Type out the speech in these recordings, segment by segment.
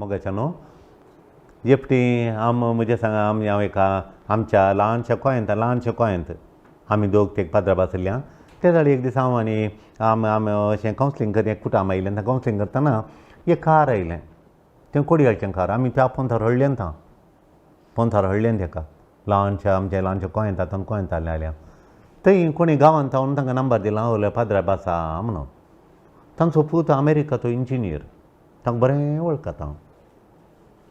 मोगाच्या न्हू एपटी म्हणजे सांगा हांव एका आमच्या ल्हानशे गोंयांत आमी दोग ते पाद्रा बसल्या ते जाल्यार एक दीस हांव आनी अशें कावन्सिलींग करता एक कुटाम आयिल्लें तें कावन्सिलींग करतना एक कार आयलें तें कोडयाळचें कार आमी त्या पोंथार हडलें ताका आमचे ल्हानशें गोंयांत तातूंत गोंयांत आल्या थंय कोणी गांवांत तावन तांकां नंबर दिलो हांव पाद्रा बसा म्हणून तांचो पूत अमेरिका तो इंजिनियर तांकां बरें वळखता हांव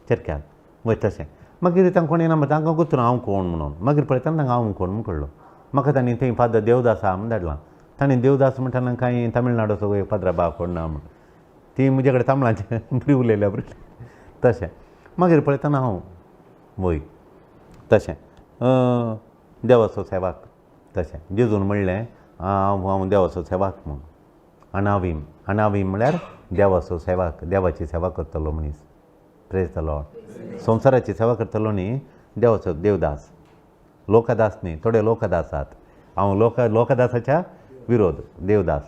चेरक्याक वय तशें मागीर तांकां कोणी नंबर तांकां गुत्र हांव कोण म्हणून मागीर पळयतना तांकां हांव कोण म्हूण कळ्ळो म्हाका तांणी थंय पाद्र देवदास आहा म्हूण धाडलां ताणें देवदास म्हणटाना कांय तमिळनाडूचो वय पाद्रा बा कोण ना म्हूण ती म्हजे कडेन तमिळाचें बरी उलयल्या बरी तशें मागीर पळयतना हांव वय तशें देवाचो सेवाक तशें जेजून म्हणलें हांव देवाचो सेवाक म्हूण अनावीम म्हळ्यार देवाचो सेवाक देवाची सेवा करतलो मनीस प्रेज द लॉर्ड संवसाराची सेवा करतलो न्ही देवाचो देवदास लोकदास न्ही थोडे लोकदास आहात हांव लोकदासाच्या विरोध देवदास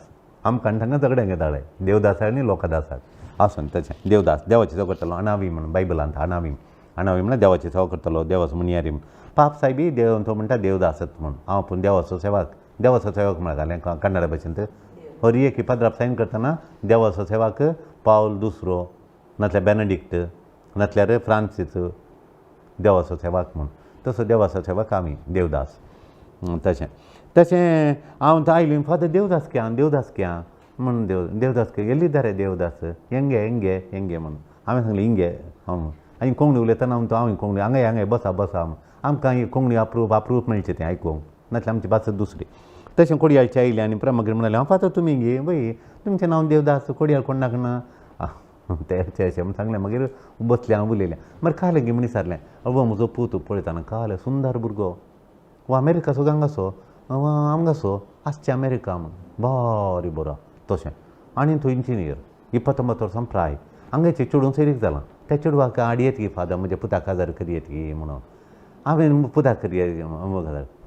आमकां आनी तांकां झगड्यांक येताले देवदास आनी लोकदासाक आसून तशें देवदास देवाची सेवा करतलो अनावीम म्हणून बायबलांत अनावीम म्हळ्यार देवाची सेवा करतलो देवाचो मुनियारी पाप सायबी देव तो म्हणटा देवदासच म्हूण हांव पूण देवाचो सेवाक म्हळ्यार कन्नडा भाशेंत हरी एक पाद्राप सायन करतना देवाचो सेवाक पावल दुसरो नातल्यार बेनेडिक्ट नातल्यार फ्रांसीस देवाचो सेवाक म्हूण तसो देवाचो सेवाक आमी देवदास तशें हांव आयली फादर देवदास क्या म्हणून देवदास क्या एल्ली दारे देवदास हेंगे म्हणून हांवें सांगलें हिंगे आनी कोंकणी उलयतना हांव कोंकणी हांगा बसा आमकां ही कोंकणी अप्रूप मेळचें तें आयकूंक नातल्यार आमची भास दुसरी तशें कोडयाळचें आयलें आनी मागीर म्हणलें हांव फादर तुमी गे वय तुमचें नांव देवदास कोडयाळ कोण नाकना तें अशें म्हूण सांगलें मागीर बसलें हांव उलयलें मागीर काले गे म्हणून विचारलें म्हजो पूत पळयताना काले सुंदर भुरगो वो अमेरिकाचो गांगासो आमगासो आसचें अमेरिका म्हूण बरी बरो तशें आनी तो इंजिनियर 29 वर्सां प्राय हांगाचें चेडूं सैरीक जालां त्या चेडवाक आडी येत गे फादर म्हज्या पुताक आजार करी येत गे म्हणून हांवें पुताक करी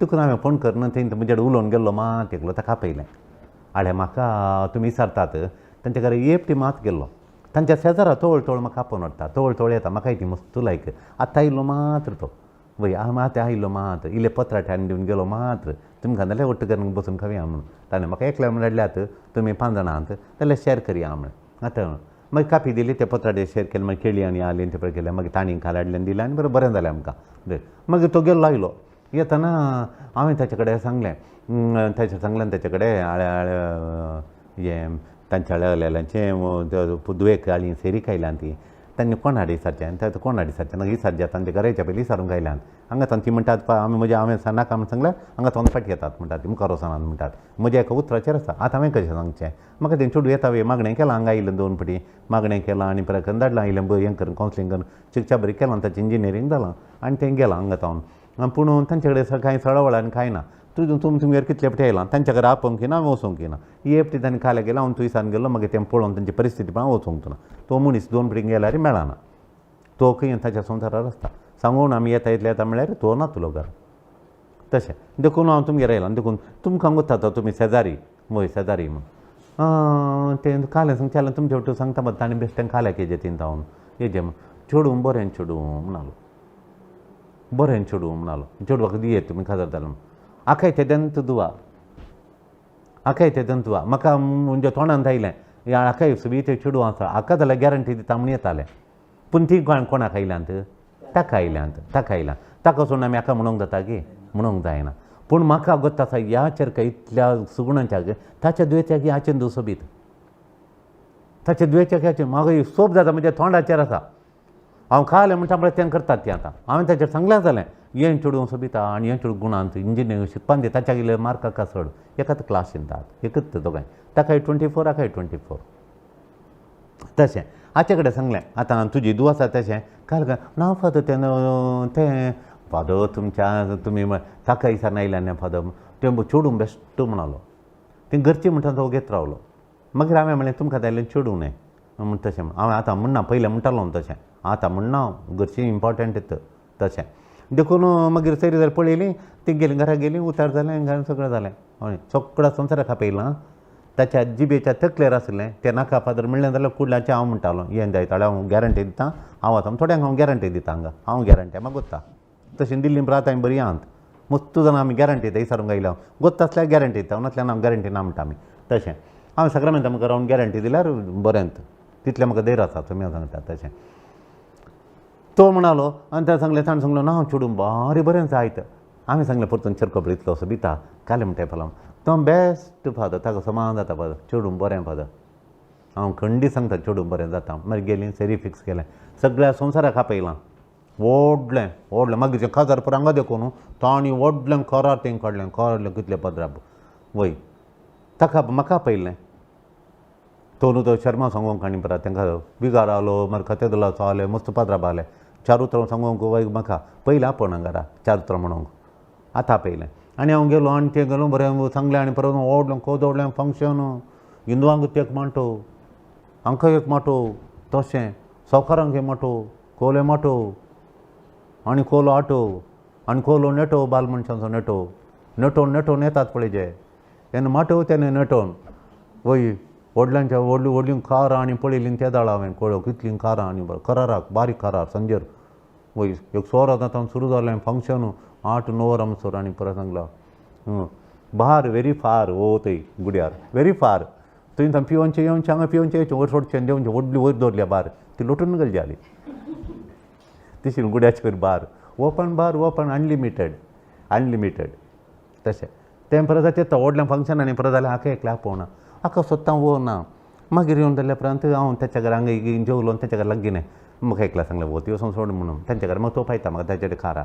देखून हांवें फोन करना थंय म्हजे कडेन उलोवन गेल्लो मात एकलो ताका आपयलें आडे म्हाका तुमी विचारतात तांचे कडेन एपटी मात गेल्लो तांच्या शेजारा तोळ म्हाका आपोवन हाडटा तोळ येता म्हाका ती मस्त लायक आतां आयिल्लो मात्र तो वय आतां आयिल्लो मात इल्ले पत्राटे हाडून दिवन गेलो मात्र तुमकां जाल्यार वट्ट करून बसून खावया म्हणून ताणें म्हाका एकल्या म्हण धाडल्यात तुमी 5 जाणां आहात जाल्यार शेअर करया म्हणून आतां मागीर कापी दिली ते पत्राटे शेअर केले मागीर केळी आनी आली ते पळय केलें मागीर ताणीं खाल हाडलें दिलें आनी बरें जालें आमकां मागीर तो गेल्लो आयलो येतना हांवें ताचे कडेन सांगलें ताचे कडेन हें तांच्या आळ्याचें दुवेक हाडली सेरीक आयल्यान ती तांणी कोण हाडी सारचें कोण हाडी सारचें मागीर सारचें तांच्या घराच्या पयलीं सारूंक आयल्यान हांगा तांची म्हणटात हांवें नाका म्हण सांगल्यार हांगा तो फाटी येतात म्हणटात मुखार वचनात म्हणटात म्हज्या एका उतराचेर आसा आतां हांवें कशें सांगचें म्हाका तें चेडूं येता मागणें केलां हांगा आयिल्लें 2 फाटी मागणें केलां आनी परत धाडलां आयलें हें करून कावन्सिलींग करून शिक्षा बरी केलां ताचें इंजिनियरींग जालां आनी तें गेलां हांगा तावन पूण तांचे कडेन कांय सळवळान कांय ना तुमगेर कितले फाटी येयलां तांच्या घरा आपोवंक ना हांवें वचोंक ना एपटी तांणी खाले गेलो हांव तुयसान गेलो मागीर तें पळोवन तांची परिस्थिती पळोवन वचोंक ना तो मनीस 2 फाटी गेल्यार मेळना तो खंय ताच्या संवसारार आसता सांगून आमी येता म्हळ्यार तो ना तुलो घर तशें देखून हांव तुमगेर आयलां देखून तुमकां वता तो तुमी शेजारी वय शेजारी म्हूण तें कालें सांगचें तुमचे वटू सांगता बट ताणें बेश्टें काल्याक हेजें तिनतावन हेजें चेडूं बरें चेडूं म्हणालो चेडवाक दिये तुमी खाजार जालो आखाय ते दंत दुवा म्हाका म्हणजे तोंडांत आयलें आखाय सुबी ते चेडूं आसा हाका जाल्यार गॅरंटी दिता म्हूण येतालें पूण ती कोणाक आयल्यांत ताका आयल्यान ताका वचून आमी हाका म्हणूंक जाता गे म्हणूंक जायना पूण म्हाका गोत आसा ह्या चेरका इतल्या सुगुणांच्याक ताच्या दुयेत्याक हाचें दुसोबीत ताच्या दुयेत्याक हाचें म्हाका सोब जाता म्हणजे तोंडाचेर आसा हांव खालें म्हणटा म्हळ्यार तें करतात तें आतां हांवें ताचेर सांगलें जालें हें चेडूं सोबिता आनी हें चेडूं गुणांत इंजिनियरींग शिकपाक दिता ताच्या गेले मार्काक चड एकाच क्लास शिंतात एकच दोगांय ताकाय 24 हाकाय 24 तशें हाचे कडेन सांगलें आतां तुजी दूं आसा तशें काल ना फादर तें फादर तुमी ताका विचारून आयल्यान फादर तें चेडूं बेश्ट म्हणालो तें घरची म्हणटा तो घेत रावलो मागीर हांवें म्हणलें तुमकां जाल्यार चेडूं न्हय म्हण तशें हांवें आतां म्हणना पयलें म्हणटालो तशें आतां म्हणना घरचीं इम्पॉर्टंट तशें देखून मागीर सैरी जाल्यार पळयलीं ती गेलीं घरा गेलीं उतार जालें सगळें जालें हय सगळ्या संवसाराक आपयलां ताच्या जिबेच्या तकलेर आसलें तें नाका फादर म्हणलें जाल्यार कुडल्याचें हांव म्हणटालो हें जायतालें हांव गॅरंटी दितां हांव वता थोड्यांक हांव गॅरंटी दितां हांगा हांव गॅरंटी म्हाका गोत्ता तशें दिल्लीन रावता हांवें बरी आंत मस्त जाणां आमी गॅरंटी दिता विचारूंक आयल्या गोत्ता आसल्यार गॅरंटी दिता नासल्यार हांव गॅरंटी ना म्हणटा आमी तशें हांवें सगळ्या म्हाका रावन गॅरंटी दिल्यार बरेंत तितलें म्हाका धैर्य आसा तुमी सांगता तशें तो म्हणालो आनी ताणें सांगलें ना हांव चेडूं बारी बरें जायत हांवें सांगलें परतून चरकप इतलो असो भिता काले म्हणटा फाल्यां तो बेस्ट फादर ताका समान जाता फादर चेडूं बरें फादर हांव खंडीत सांगता चेडूं बरें जाता मागीर गेलीं सेरी फिक्स केलें सगळ्या संवसाराक आपयलां व्हडलें मागीर खाजार पुरांगा देखून ताणी व्हडलें करार तें काडलें कितलें पदराब वय ताका म्हाका आपयलें तो न्हू तो शर्मा सांगूंक आनी परत तांकां बिगार आलो मागीर कतेदलाचो आले मस्त पदराब आले चारुत्र सांगूंक वय म्हाका पयलें आपण घरा चारुत्र म्हणूंक आतां आपयलें आनी हांव गेलो आनी तें गेलो बरें सांगलें आनी परत व्हडलें कोदोडलें फंक्शन हिंदुवांक एक माटो हांकां एक माटो तशें सौकारांक एक माटो कोले माटो आनी कोलो आटो आनी कोलो नेटो बाल मनशांचो नेटोवन येतात पळय जे तेन्ना माटो तेन्ना नेटोवन वय व्हडल्यांच्या व्हडलीं कारां आनी पळयलीं त्या दाळा हांवें कळ्यो कितलीं कारां आनी कराराक बारीक करार संजेर वय एक 16 जाता सुरू जालें फंक्शन 8-9 वरां म्हणसर आनी परत सांगलां बार व्हेरी फार ओ थंय गुड्यार व्हेरी फार थंय पिवनचें येवचें हांगा पिवनचें येवचें वयर सोडचें देंवचें व्हडली वयर दवरल्या बार ती लोटून गेली जाली तशी गुड्याचे वयर बार ओपन अनलिमिटेड तशें तें परत येता व्हडलें फंक्शन आनी परत जाल्यार हाका एकल्या पळोवना हाका सोदता वो ना मागीर येवन जाल्या उपरांत हांव तेच्या घरा हांगा जेवलो तेच्या घरा लागीं म्हाका एकल्या सांगलें वो ती वचून सोड म्हणून तेंच्या घरा म्हाका तो पायता म्हाका तेचेर खारा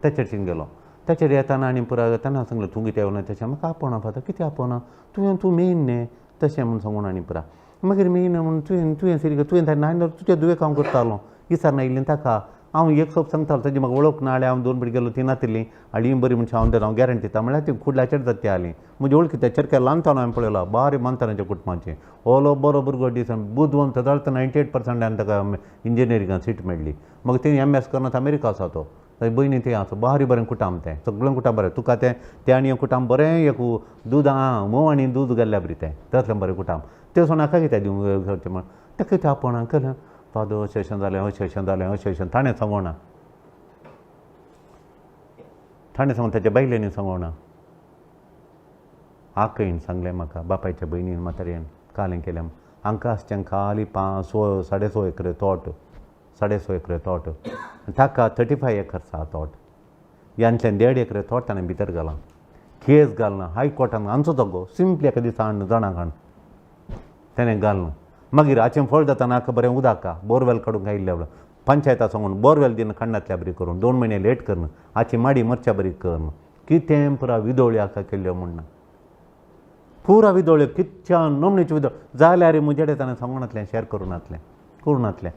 तेचेरशीं गेलो तेचेर येताना आनी पुराय येताना सांगलें तूं कितें येवना तेचें म्हाका आपणा फादर कितें आपणा तूं मेन न्ही तशें म्हूण सांगून आनी पुरा मागीर मेन म्हणून तुवें सिरी तुवें नाय तुजें दुयेंक हांव करतालो विचारना येयलीं ताका हांव एक सोप सांगतालो तेजी म्हाका वळख ना जाल्यार हांव 2 फावटी गेलो ती नातिल्लीं आनी बरी म्हणचे हांव गॅरंटी दिता म्हळ्यार ती कुडल्याचेर जाता ती आली म्हजे वळखी तेचेर केन्ना ल्हानताना हांवें पळयला बारी मानतानाच्या कुटुंबाचें ओलो बरो भुरगो दिसान बुधवंत जाता 98% ताका इंजिनियरिंगान सीट मेळ्ळी मागीर ती MS करनात अमेरिका आसा तो थंय भयणी थंय आसा बारी बरें कुटाम तें सगळें कुटाम बरें तुका तें आनी कुटाम बरें एक दूद मोव आनी दूद घाल्ल्या बरी तें तसलें बरें कुटाम तें वचून नाका कितें दिवंक करचें म्हण तें कितें आपण केलें फादर अशें जालें ताणें सांगोना सांगून तेच्या बायलेनी सांगोना आकयन सांगलें म्हाका बापायच्या भयणीन म्हातारेन कालें केलें हांकां आसचें खाली 6.5 एकर तोट 6.5 एकर तोट ताका 35 एकर्स आहा तोट ह्यांतल्यान 1.5 एकर तोट ताणें भितर घालां केस घालना हायकोर्टान आमचो जागो सिंपली एका दिसा हाडून जाणां हाड तेणें घालना मागीर हाचें फळ जाताना हाका बरें उदक बोरवेल काडूंक आयिल्ल्या पंचायता सांगून बोरवेल दिना खण्णांतल्या बरी करून 2 म्हयने लेट करना हाची माडी मरच्या बरी करना कितें पुरा विदोळ्यो हाका केल्ल्यो म्हणना पुरा विदोळ्यो कितच्या नमणेच्यो विदोळ जाल्यार मुजेडे ताणें सांगूनातलें शेअर करूनातलें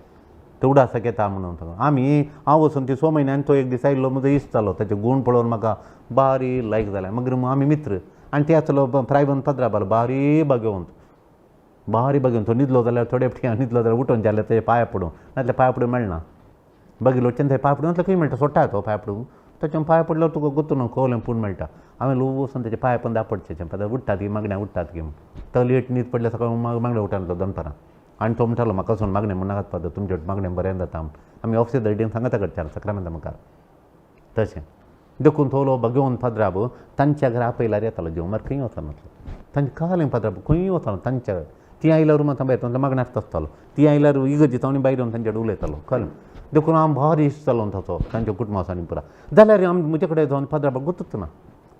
तो उडासा घेता म्हणून आमी हांव वचून ती 6 म्हयन्यान तो एक दीस आयिल्लो म्हजो इश्ट जालो ताचे गूण पळोवन म्हाका बारी लायक जालें मागीर आमी मित्र आनी ते आसलो प्रायवन पदराबाल बारी बागेवन तो न्हिदलो जाल्यार थोडे फावटी न्हिदलो जाल्यार उठोवन जाल्यार तेजे पांया पडूं नाजाल्यार पांया पडूं मेळना बागी लोटच्यान थंय पांय पडूं खंय मेळटा सोडटा तो पांया पडूं ताच्यान पांया पडल्यार तुका गुत्तू न्हू कवलें पूण मेळटा हांवें लो वचून तेजे पांया पण दापडचें पळय उठतात ती मागण्या उठतात की तो लेट न्हीद पडल्यार सकाळ मागण्या उठा दनपारां आनी तो म्हणटालो म्हाका वचून मागणें म्हूण नाकात पाद तुमचे मागणें बरें जाता आमी ऑफिसार धाडीन सांगता कडच्यान सक्रामेंता म्हाका तशें देखून तो घेवन पदराब तांच्या घरा आपयल्यार येतालो जेवण मार खंय वचनासलो तांचें कालें पदराब खंय वचना तांच्या ती आयल्यार रुमांत भायर मागण्याक आसतालो ती आयल्यार इगर्जीत आनी भायर येवन तांचेर उलयतालो कळ्ळें देखून हांव भारी इश्ट जालो ताचो तांच्या कुटुंबासांनी पुरा जाल्यार आमी म्हजे कडेन जावन पदराबाक गुंतूच ना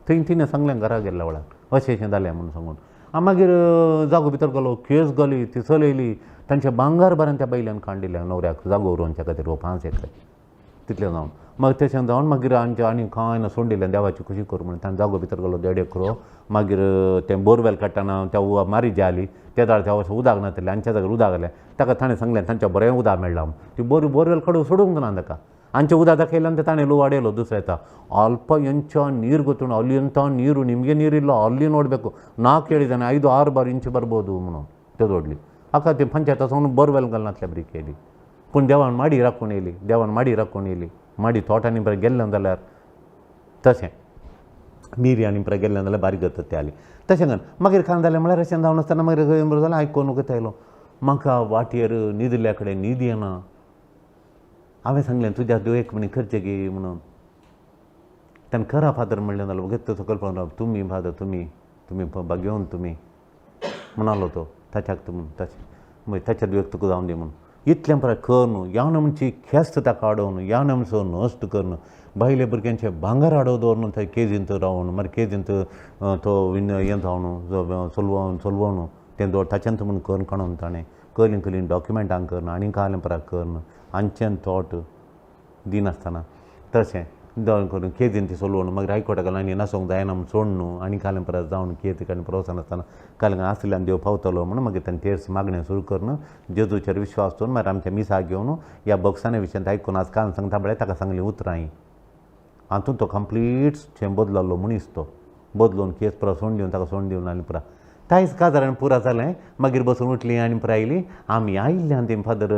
थंय तिणें सांगलें घरा गेल्ल्या वेळार अशें जालें म्हणून सांगून मागीर जागो भितर गेलो केस घाली ती चलयली तांचें भांगार बरें त्या बायल्यान काडिल्लें न्हवऱ्याक जागो उरोवच्या खातीर 5 एकर तितलें जावन मागीर तशें जावन मागीर आनी कांय ना सोडिल्लें देवाची खुशी करूं म्हणून ताणें जागो भितर गेलो 1.5 एकर मागीर तें बोरवेल काडटाना त्या मारी जी आली त्या दाळ त्या वर्सा उदक नातलें आमच्या जाग्यार उदक घालें ताका ताणें सांगलें तांच्या बरें उदक मेळ्ळां ती बोरवेल काडून सोडूंक ना ताका आमचें उदक दाखयलें तें ताणें लो वाडयलो दुसऱ्या येता अल्प ಎಂಚ ನೀರು ಗೊತ್ತು ಅಲ್ಲಿ ಅಂತ ನೀರು ನಿಮಗೆ ನೀರಿಲ್ಲ ಅಲ್ಲಿ ನೋಡಬೇಕು 4 ಹೇಳಿದ್ದಾನೆ 5-6 ಬಾರ್ ಇಂಚು ಬರ್ಬೋದು म्हणून ते दोडली हाका ते पंचायत सांगून बोरवेल घालनातल्या बरी केली पूण देवान माडी राखून येयली माडी तोटांनी बरें गेल्लें जाल्यार तशें मिरी आनी परत गेलें जाल्यार बारीक जाता ते जाली तशें करून मागीर खावन जालें म्हळ्यार अशें जावन आसतना मागीर बरो जालें आयकोन वगत आयलो म्हाका वाटेर न्हिदल्या कडेन न्हीद येना हांवें सांगलें तुज्या एक म्हणी खर्चे गे म्हणून ताणें खरा फादर म्हणलें जाल्यार वगत सकयल पळोवन तुमी फादर तुमी घेवन तुमी म्हणालो तो ताच्याक तुमी तशें मागीर ताच्या दुयेक तुका जावन दी म्हणून इतलें पळय कर न्हू या म्हणची खेस्त ताका हाडोवन या म्हणसो नश्ट कर न्हू भायले भुरग्यांचें भांगर हाडोवन दवरून थंय केजींत रावन मागीर केजींत तो हें जावन चलवून तें दवर ताच्यान तूं म्हूण कर काडून ताणें कलीं डॉक्युमेंटांक करना आनी काल्यां पराक करना आमचें तोट दिनासतना तशें करून केजीन ती चलवून मागीर हायकोर्टाक गेलो आनी नासोंक जायना म्हूण सोड न्हू आनी काल्यां परत जावन केज काडून प्रोत्साहन आसतना काल्यां आसल्यान देव पावतलो म्हणून मागीर ताणें तेर्स मागणें सुरू करून जेजूचेर विश्वास दवरून मागीर आमच्या मिसाक घेवन ह्या बॉक्सांनी विशयन आयकून आज काल सांगता म्हळ्यार ताका सांगलीं उतरां हातूंत तो कंप्लीट बदललो मनीस तो बदलून केस पुरो सोडून दिवन ताका सोडून दिवन आनी पुरा कांयच काजारान पुरा जालें मागीर बसून उठलीं आनी पुरा आयलीं आमी आयिल्ल्यान तें फादर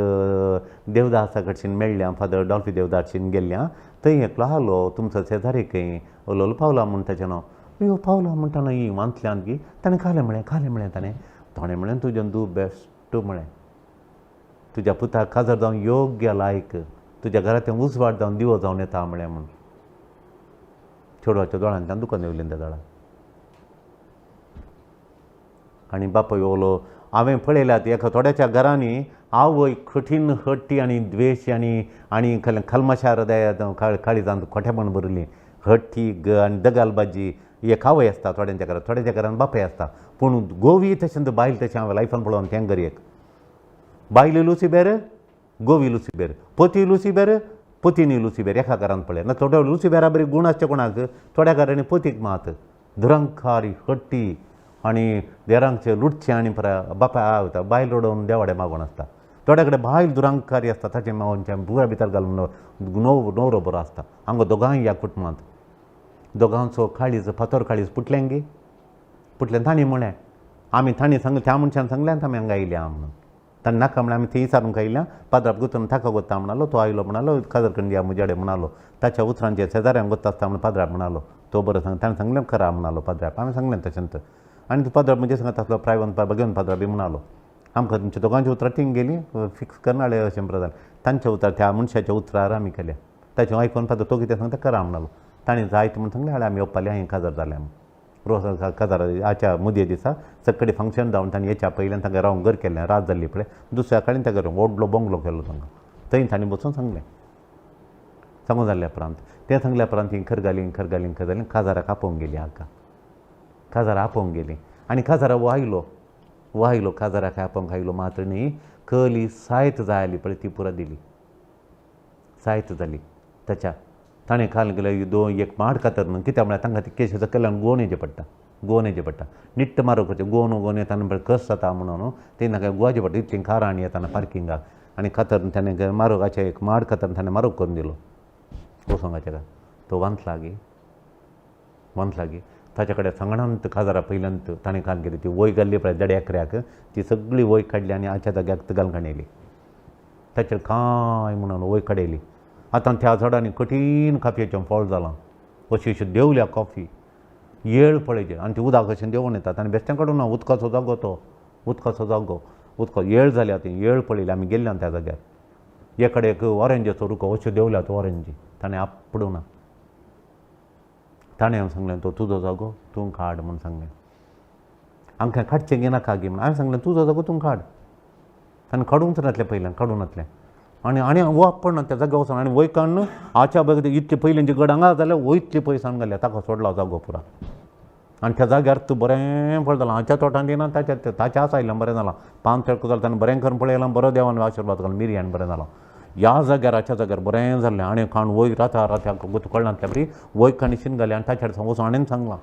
देवदासा कडच्यान मेळ्ळ्या फादर डॉल्फी देवदासच्यान गेल्ल्या थंय एकलो आलो तुमचो शेजारी खंय उलोवलो पावला म्हूण ताचें नांव अयो पावला म्हणटाना ही वांतल्यान की ताणें खालें म्हळें ताणें म्हळें तुजें तूं बेस्ट म्हळें तुज्या पुताक काजार जावन योग्य लायक तुज्या घरांत उसवाड जावन दिवो जावन येता म्हळें म्हूण चेडवाच्या दोळ्यांतल्यान दुकान येवलें त्या दोळा आनी बापाय ओलो हांवें पळयल्यात एका थोड्याच्या घरांनी आवय कठीण हट्टी आनी द्वेश आनी खलमाशार काळीजांत खोटेपण भरलीं हट्टी आनी दगालबाजी एक आवय आसता थोड्यांच्या घरान बापाय आसता पूण गोवी तशें बायल तशें हांवें लायफान पळोवन तें गरयेक बायल लुसी बेर गोवी लुसी बेर पती लुसी बेर पतीनी लुसी बेर एका घरान पळय ना थोड्या लुसी बेरा बरी गूण आसचे कोणाक थोड्या घरांनी पतीक मात दुरंकारी हट्टी आनी देरांकचे लुटचे आनी बापाय बायल रडोवन देवाडे मागून आसता थोड्या कडेन बायल दुरांकारी आसता ताचे मागोवनच्या बुरा भितर घालून न्हवरो बरो आसता हांगा दोगांय ह्या कुटुंबांत दोगांचो काळीज फातर काळीज पुटल्यान तांणी म्हळें आमी तांणी सांगलें त्या मनशान सांगल्यान आमी हांगा आयल्या म्हणून ताणें नाका म्हळें आमी थंय विचारूंक आयल्या पाद्राप गुतून ताका गोत्ता म्हणालो तो आयलो म्हणालो काजर कंडिया मुजाडे म्हणालो ताच्या उतरांचे शेजाऱ्यांक गोत्ता आसता म्हणून पाद्राप म्हणालो तो बरो सांग ताणें सांगलें खरा म्हणालो पाद्राप आमी सांगलें तशेंच आनी तो पाद्राप म्हणजे सांगता आसलो प्रायवन घेवन पाद्राप बी म्हणालो आमकां तुमच्या दोगांची उतरां थिंग गेलीं फिक्स करनाळे अशें प्रधान तांच्या उतर त्या मनशाच्या उतरार आमी केल्या ताचें आयकून पाद्र तो कितें सांगता करा म्हणालो ताणें जायत म्हूण सांगलें हाल्या आमी येवपाले हांवें काजार जालें रोस काजार हाच्या मुदये दिसा सक्कडे फंक्शन जावन ताणें हेच्या पयल्यान तांकां रावून घर केलें रात जाल्ली पळय दुसऱ्या कडेन ताका व्हडलो बंगलो केलो तांकां थंय ताणें बसून सांगूं जाल्ल्या उपरांत तें सांगल्या उपरांत ही खर घालीं काजाराक आपोवंक गेलीं हाका काजारा आपोवंक गेलीं आनी काजारा वायलो काजाराक आपोवंक आयलो मात्र न्ही कली सायत जाय आली पळय ती पुरा दिली सायत जाली ताच्या ताणें खाल गेले एक माड कातर न्हू कित्याक म्हळ्यार तांकां ती केशीचो केल्यान गोवन येचें पडटा निट्ट मारूंक वचचें गोवन येताना पळय कस जाता म्हणून तें नाका गोवाचें पडटा इतलीं खारां आनी येताना पार्किंगाक आनी कातर ताणें मारूंकाचें एक माड कातर ताणें मारूंक करून दिलो वसोंगाच्या तो वंत लागी ताचे कडेन सांगणांत काजारा पयल्यांत ताणें काल केली ती वय घाल्ली पळय देड्या एकऱ्याक ती सगळी वय काडली आनी हाच्या जाग्याक घालून काडली ताचेर कांय म्हणून वय काडयली आतां त्या झाडांनी कठीण काफयेचें फळ जालां अशी देवल्या कॉफी येळ पळयचे आनी ती उदक अशें देंवून येतात आनी बेश्टें काडूं ना उदकाचो जागो उदक येळ जाल्या ती येळ पळयली आमी गेल्ल्यान त्या जाग्यार एक कडेन एक ऑरेंजीचो रुको अश्यो देंवल्यात ऑरेंजी ताणें आपडूं ना ताणें हांवें सांगलें तो तुजो जागो तूं काड म्हूण सांगलें आमकां काडचें घेनाका गे म्हूण हांवें सांगलें तुजो जागो तूं काड ताणें काडूंक नातलें पयल्यान काडूं नातलें आनी वाप पडना त्या जाग्यार वचून आनी वय काडून हाच्या बघ इतली पयलींची गड हांगा जाल्यार वयतली पयसान घाल्या ताका सोडला जागो पुरा आनी त्या जाग्यार तूं बरें फळ जालां हाच्या तोटान दिना ताच्या आसायल्यान बरें जालां 5 फेरको जालें ताणें बरें करून पळयलां बरो देवान आशिर्वाद घालून मिरयान बरें जालां ह्या जाग्यार हाच्या जाग्यार बरें जाल्लें आनी खाण वय रात्याक गोत कळनातल्या बरी वय काणीशीन घाली आनी ताचेर वचून आनीक सांगलां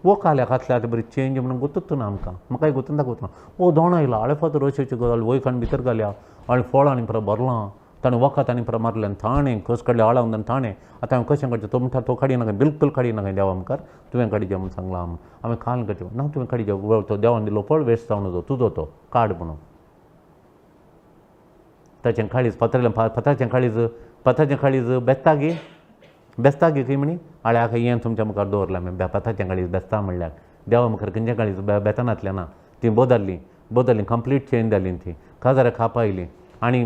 वो काल्या खातल्या आतां बरी चेंज म्हणून गोतूच ना आमकां म्हाकाय गोतून दाखयत ना ओ दोण आयला आळे फातर अशें गजाल वय खाण भितर घाल्या आनी फळ आनी परत भरलां ताणें वखद आनी परत मारलें ताणें कस काडलें आळावन आनी ताणें आतां हांवें कशें काडचें तो म्हणटा तो काडी नाका बिलकूल काडी नाका देवा मुखार तुवें काडचें म्हणून सांगलां हांवें काल करचें ना तुवें काडचें तो देवान दिलो फळ वेस्ट जावन तुजो तो काड म्हणून ताचें काळीज पत्राचें काळीज बेत्ता गे बेस्ता घे की म्हणी आळ्याक हें तुमच्या मुखार दवरलां हांवें बेपाताच्या गाडी बेस्ता म्हणल्यार देवा मुखार खंयच्या गाडी बेतानातल्या ना ती बदल्ली कंप्लीट चेंज जाली ती काजारां खावपा येयली आनी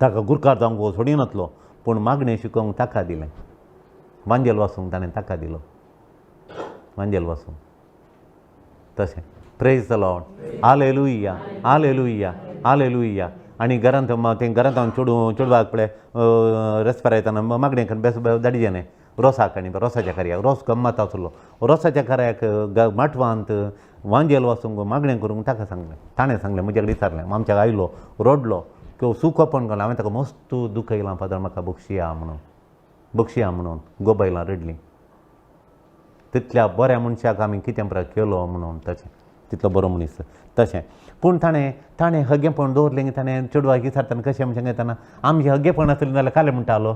ताका गुरकार जावंक सोडी नासलो पूण मागणें शिकोवंक ताका दिलें वांजेल वाचूंक ताणें ताका दिलो वांजेल वाचूंक तशें praise the lord hallelujah hallelujah hallelujah आनी घरांत तें घरांत हांव चेडवाक पळय रेस्पेर येताना मागणें धाडिचें न्हय रोसाक आनी रोसाच्या कार्याक रोस गम्मत आसलो रोसाच्या कार्याक माटवांत वांजेल वाचूंक मागणें करूंक ताका सांगलें ताणें सांगलें म्हजे कडेन विचारलें आमच्याक आयलो रडलो किंवा सूख ओपन केलो हांवें ताका मस्त दूख येयलां फादर म्हाका बक्षिया म्हणून गोबायलां रडलीं तितल्या बऱ्या मनशाक आमी कितें पुराय केलो म्हणून तशें तितलो बरो मनीस तशें पूण ताणें हगेपण दवरलें ताणें चेडवाक विचारतना कशें म्हणचें घेताना आमचें हगेपण आसलें जाल्यार काले म्हणटालो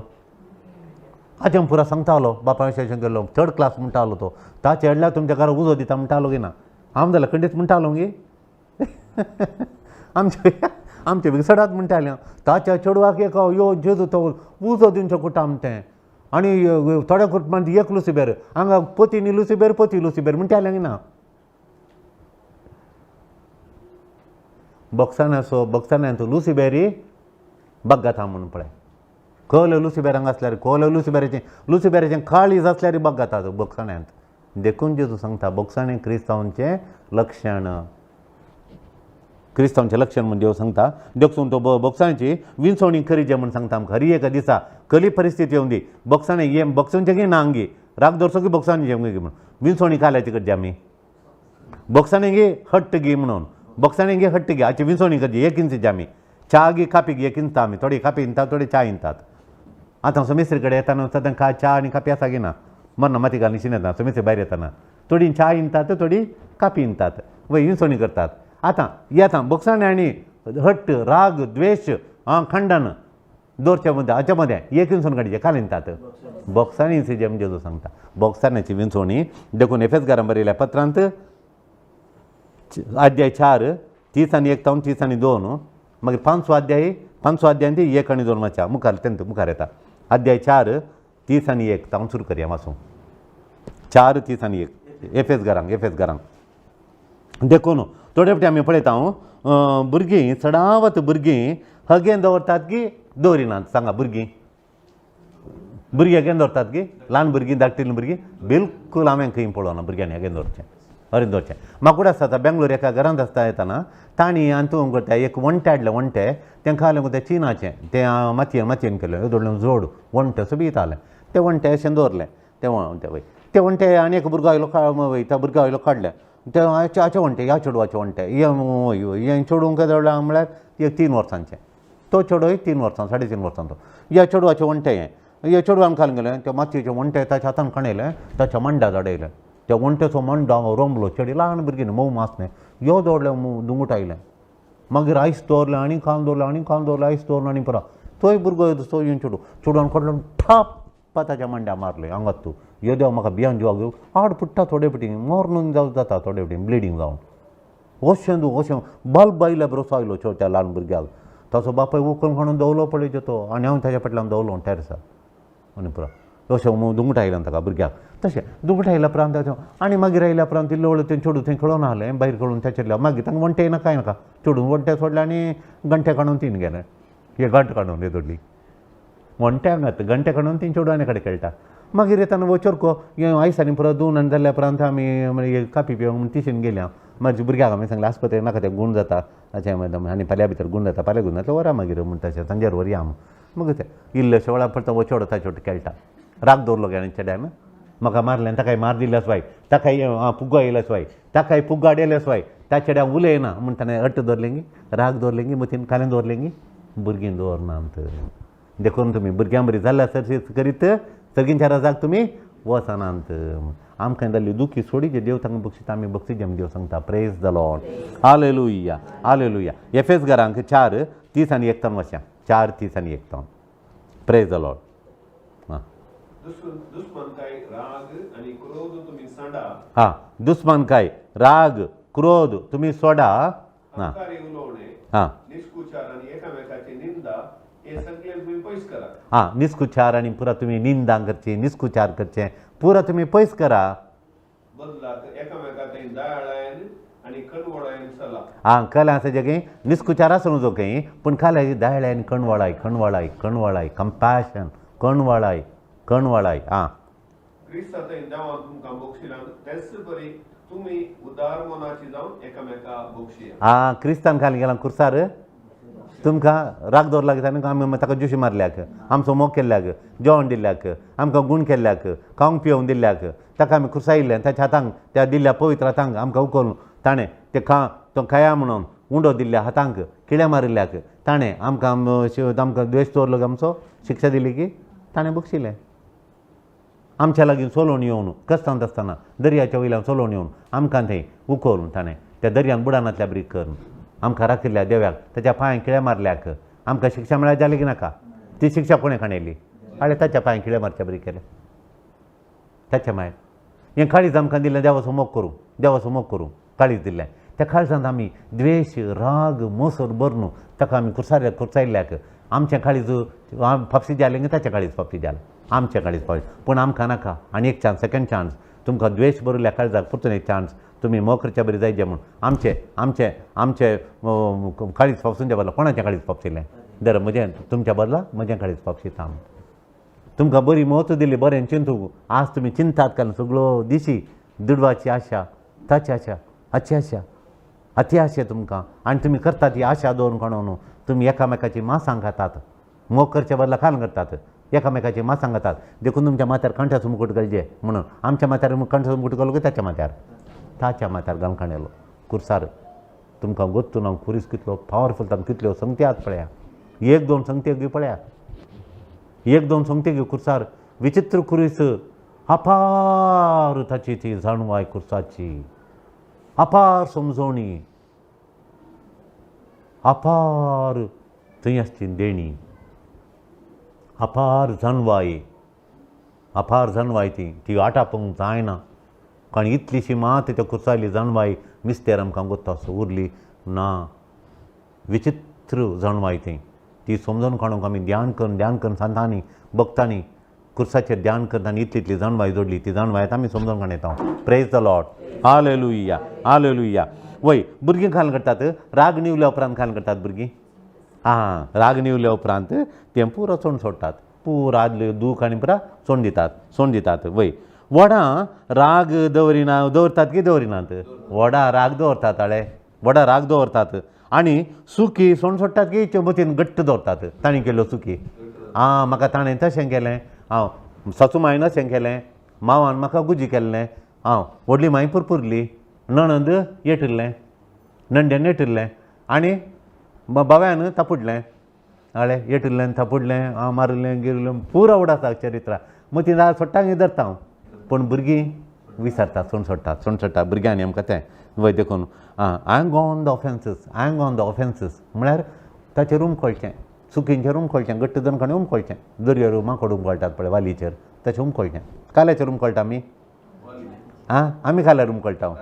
आजम पुरा सांगतालो बापा अशें गेलो थर्ड क्लास म्हणटालो तो ताचे हेडल्यार तुमच्या घरा उजो दिता म्हणटालो गी ना हांव जाल्यार खंडीत म्हणटालो गी आमचे विसडात म्हणटालें ताच्या चेडवाक एक यो जेजू तो उजो दिवचो कुटाम तें आनी थोड्या कुटुंबांत एक लुसिबेर हांगा पोतीनी लुसिबेर म्हणटालें गी ना बॉक्सान्यांत लुसिबेरी बग्गाता म्हणून पळय कल लुसिबेरांक आसल्यार कल लुसिबेराचें काळीज आसल्यार बग्गाता बॉक्सान्यांत देखून जेजू सांगता बॉक्साणें क्रिस्तांवांचें लक्षण म्हणजे देव सांगता देखून तो बॉक्सांची विंचवणी करी जे म्हूण सांगता आमकां हरी एका दिसा कली परिस्थिती येवन दी बॉक्सांनी ये बॉक्सांचे घे ना अंगी राग दरसो की बॉक्सांनी जेवंक घे म्हणून विंचवणी काल्याची करची आमी बॉक्सांनी घे हट्ट घे म्हणून बॉक्सांनी घे हट्ट घे हाची विंचवणी करची एक इंचीची आमी च्या घे कापी घे एक इंचता आमी थोडी कापी इंतात थोडी च्या इंतात आतां समेस्त्री कडेन येताना सदां च्या आनी कापी आसा गी ना मरना माती घालून शिनेता समेस्त्री भायर येताना थोडी च्या इंतात थोडी कापी इंतात विंचवणी करतात आतां येता बॉक्सांनी आनी हट्ट राग द्वेश खंडन दवरचे मदें हाच्या मदें एक विंचवण काडचे काल इंतात बॉक्सांनी जे जेजू सांगता बॉक्सांनी विंचवणी देखून एफेसकारांक बरयल्या पत्रांत अध्याय 4 30 आनी 1 तावन 30 आनी 2 मागीर 5 अध्याय 1 आनी 2 मातशा मुखार मुखार येता अध्याय 4 30 आनी 1 तावन सुरू करया वाचूं 4 30 आनी 1 एफेसकारांक देखून थोडे फावटी आमी पळयता भुरगीं चडावत भुरगीं हगेन दवरतात की दवरिनात सांगा भुरगीं हगेन दवरतात की ल्हान भुरगीं धाकटीं भुरगीं बिलकूल हांवें खंय पळोवना भुरग्यांनी हगेन दवरचें अरें दवरचें म्हाका कुठे आसता बेंगलोर एका घरांत आसता येताना तांणी आनी करता एक वणटें हाडलें वणटें तें खालें तें चिनाचें तें मातयेन केलें येदोळें जोड वणटें सोबीत तें वणटें अशें दवरलें तें वणटें आनी एक भुरगो आयलो त्या भुरगो आयलो काडलें तें हाचे वणटें ह्या चेडवाचें वणटें हें चेडूंक दवरलां म्हळ्यार एक 3 वर्सांचें तो चेडूय 3 वर्सां 3.5 वर्सांचो ह्या चेडवाचें वणटें हें चेडवान घालून गेलें त्या मातयेचें वणटें ताच्या हातान खणयलें ताच्या मांड्या जडयलें त्या वणटेचो मांडो रोंबलो चेडी ल्हान भुरगीं मोव मासलें यो दवरलें दुंगूट आयलें मागीर आयस दवरलें आनी खावन दवरलें आयस दवरलें आनी पुरो तोय भुरगो येवन चेडवान कडलो ठाप ताच्या मांड्या मारलें आंगात तूं यो देव म्हाका भियान जिवाक घेवं हाड पुट्टा थोडे फावटी मरण जाता थोडे फावटी ब्लिडींग जावन अशें बल्ब आयल्या बरो आयलो त्या ल्हान भुरग्याक ताचो बापाय उखलून हाडून दवरलो पळय तो आनी हांव ताच्या फाटल्यान दवरलो टॅरसार आनी पुरो अशें दुंगूट आयलें ताका भुरग्याक तशें दुंगूट आयल्या उपरांत आनी मागीर आयल्या उपरांत इल्लो तें चेडूं थंय खेळून आहलें भायर खेळून ताचेर मागीर तांकां वणटें नाका नाका चेडूं वणटें सोडलें आनी घंटे काडून तीन गेलें हे घंट काडून येदोडली वणट्यांक घंटे काडून तीन चेडूं आनी कडेन खेळटा मागीर येताना वचोरको आयसांनी पुरो 2 आनी जाल्ल्या उपरांत आमी कापी पिवंक म्हूण तिशेन गेल्या म्हाज्या भुरग्याक हांवें सांगलें आस्पत्रेक नाका तें गूण जाता अशें आनी फाल्यां भितर गूण जाता फाल्यां गूण जाता वरा मागीर म्हूण तशें सांजेर व्हरया मग तें इल्लेशे वेळा परत वचोड ताचे वटेन खेळटा राग दवरलो गे चेड्यान म्हाका मारलें ताकाय मार दिल्या स्वाय ताकाय पुग्गो येयल्या स्वाय ताकाय पुग्गाड येयल्या स्वाय त्या चेड्याक उलयना म्हूण ताणें हट्ट दवरलें गी राग दवरलें गी मतीन कालें दवरलें गी भुरगीं दवरनात देखून तुमी भुरग्यां बरीं जाल्यार सरशी करीत सगळींच्या राजाक तुमी वचनात आमकां जाल्ली दुखी सोडी जे देव तांकां बक्षीत आमी बक्षीत जें देव सांगता praise the lord hallelujah hallelujah एफेसकारांक 4 30 आनी 1 वाचया 4 30 आनी 1 प्रेज द लॉर्ड दुस्मानकाय राग आणि क्रोध तुम्ही सांडा दुस्मानकाय राग क्रोध तुम्ही सोडा उलवणे निष्कुचार आणि एकामेकाची निंदा हे सगळे तुम्ही पयस करा. हां निस्कुचार आनी पुरा तुमी निंदा करचे निस्कुचार करचे पुरा तुमी पयस करा. बदलाक एकामेकाक दयाळायन आनी कणवळायन चला. हां कला आसा जे निस्कुचार आसा न्हू जो खंय पूण काल्याची दयाळायन कणवळाय कणवळाय कणवळाय कंपॅशन कणवळाय कणवळाय. हां क्रिस्ता देवान तुमकां बक्षिलां तेच परी तुमी उदार मनाची जावन एकामेका बक्षिया. हां क्रिस्तान घालून गेला कुर्सार तुमकां राग दवरला न्हू आमी ताका जुशी मारल्याक आमचो मोग केल्ल्याक जेवण दिल्ल्याक आमकां गूण केल्ल्याक खावंक पिवंक दिल्ल्याक ताका आमी कुर्सायिल्ले ताच्या हातांक त्या दिल्ल्या पवित्र हातांक आमकां उखलून ताणें ते तो खाया म्हणून उंडो दिल्ल्या हातांक किड्या मारिल्ल्याक ताणें आमकां द्वेश दवरलो आमचो शिक्षा दिली की ताणें बक्षिलें. आमच्या लागीं चलोवन येवन कस्तांत आसतना दर्याच्या वयल्यान चलोवन येवन आमकां थंय उखलून ताणें त्या दर्यान बुडानांतल्या बरी करून आमकां राखिल्ल्या देव्याक ताच्या पांयांक किळ्या मारल्याक आमकां शिक्षा मेळ्ळ्या जाली की नाका. ती शिक्षा कोणें खाणयली आले ताच्या पांयांक किळ्या मारच्या बरी केलें ताच्या मांय हें काळीज आमकां दिल्लें देवाचो मोग करूं काळीज दिल्लें त्या काळजांत आमी द्वेश राग मोसोर भरून ताका आमी कुर्सायल्ल्याक आमचें काळीज फापसी जालें की ताचें काळीज फापसी जालें आमचें काळीज फापसी पूण आमकां नाका. आनी एक चान्स सेकंड चान्स तुमकां द्वेश भरिल्ल्या काळजाक परतून एक चान्स तुमी मोग करच्या बरी जायचे म्हूण आमचें काळीज फापसूंच्या बदला कोणाचें काळीज फापसिल्लें दर म्हजें तुमच्या बदला म्हजें काळीज फापसिता हांव. तुमकां बरी म्हत्व दिली बरें चिंतूंक आज तुमी चिंतात काल सगळो दिशी दुडवाची आशा ताची आशा हाची आशा अती आशा तुमकां आनी तुमी करतात ही आशा दवरून कोणो न्हू तुमी एकामेकाची मासांक घातात मोग करच्या बदला खाल करतात एकामेकाची मासांक घातात देखून तुमच्या माथ्यार कंठाचो मुकुट घालचें म्हणून आमच्या माथ्यार कंठाचो मुकुट घालो की ताच्या माथ्यार घालून खाणेलो कुर्सार तुमकां गोत्तून हांव खुरीस कितलो पावरफूल तांकां कितल्यो संगती आहात पळया. एक दोन संगती घेवं पळया एक दोन संगती घेवं कुर्सार विचित्र खुरीस अपार ताची ती जाणवाय कुर्साची अपार समजोवणी अपार थंय आसची देणी अपार जाणवाय ती आटापंक जायना कारण इतलीशी मात त्या कुर्सायली जाणवाय मिस्तेर आमकां गोत्ता उरली ना. विचित्र जाणवाय ती समजून काडूंक आमी ध्यान करून सांतांनी भक्तांनी कुर्साचेर ध्यान करताना इतली जाणवाय जोडली ती जाणवाय आमी समजून काडयता. Praise the lord hallelujah hallelujah. वय भुरगीं खाल करतात राग निवल्या उपरांत खाल करतात भुरगीं. हां राग निवल्या उपरांत तें पुरो सोंड सोडटात पुरो आदल्यो दूख आनी पुरा सोंड दितात. वय वडां राग दवरतात की दवरिनात वडा राग दवरतात आनी सुकी सोंड सोडटात की मतीन घट्ट दवरतात ताणें केल्लो सुकी. म्हाका ताणें तशें केलें हांव सासू मायन अशें केलें मांवान म्हाका गुजी केल्लें हांव व्हडली माय पुरपुरली नणंद येटिल्लें नंड्यान येटिल्लें आनी बाव्यान तापुडलें येटिल्लें तापुडलें हांव मारिल्लें गिरिल्लें पुरो उडाता चरित्रा मतीन सोडटांक धरता हांव. पूण भुरगीं विसरतात सोंड सोडटात भुरग्यांनी आमकां तें वय देखून I am gone the offences म्हळ्यार ताचेर उमखोळचें सुकींचेर उमखोळचें घट्ट दणकणें उमखोळचें दर्यार माकोड उमखोळटात पळय वालीचेर तशें उमखोळचें काल्याचेर उमखोळटा आमी काल्यार उमखोळटा